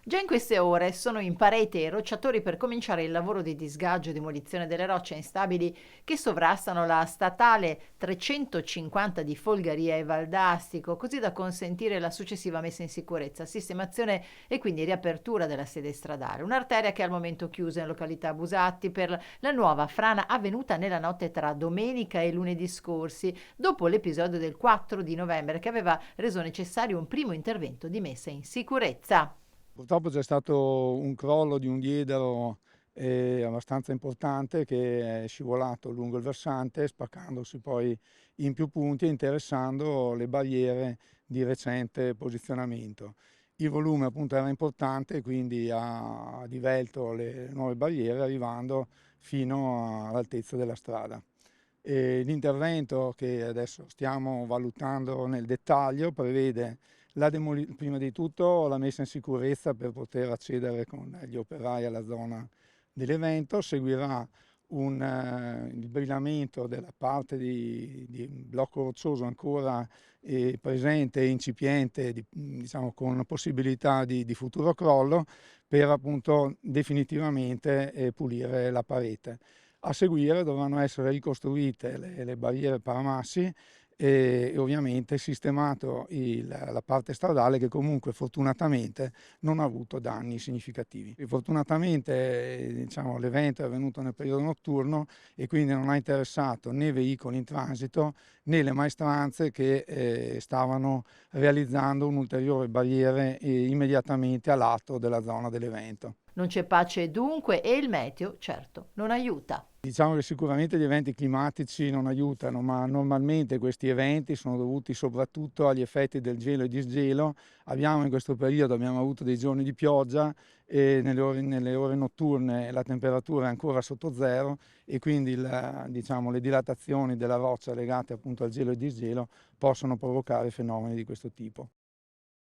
Già in queste ore sono in parete i rocciatori per cominciare il lavoro di disgaggio e demolizione delle rocce instabili che sovrastano la statale 350 di Folgaria e Valdastico, così da consentire la successiva messa in sicurezza, sistemazione e quindi riapertura della sede stradale. Un'arteria che è al momento chiusa in località Busatti per la nuova frana avvenuta nella notte tra domenica e lunedì scorsi, dopo l'episodio del 4 di novembre che aveva reso necessario un primo intervento di messa in sicurezza. Purtroppo c'è stato un crollo di un diedero abbastanza importante che è scivolato lungo il versante, spaccandosi poi in più punti e interessando le barriere di recente posizionamento. Il volume appunto era importante, quindi ha divelto le nuove barriere arrivando fino all'altezza della strada. L'intervento che adesso stiamo valutando nel dettaglio prevede prima di tutto la messa in sicurezza per poter accedere con gli operai alla zona dell'evento, seguirà il brillamento della parte di blocco roccioso ancora presente e incipiente, diciamo con possibilità di futuro crollo, per appunto definitivamente pulire la parete. A seguire dovranno essere ricostruite le barriere paramassi e ovviamente sistemato la parte stradale che comunque fortunatamente non ha avuto danni significativi. E fortunatamente diciamo, l'evento è avvenuto nel periodo notturno e quindi non ha interessato né veicoli in transito né le maestranze che stavano realizzando un'ulteriore barriere immediatamente a lato della zona dell'evento. Non c'è pace dunque e il meteo, certo, non aiuta. Diciamo che sicuramente gli eventi climatici non aiutano, ma normalmente questi eventi sono dovuti soprattutto agli effetti del gelo e disgelo. In questo periodo abbiamo avuto dei giorni di pioggia e nelle ore notturne la temperatura è ancora sotto zero e quindi diciamo, le dilatazioni della roccia legate appunto al gelo e disgelo possono provocare fenomeni di questo tipo.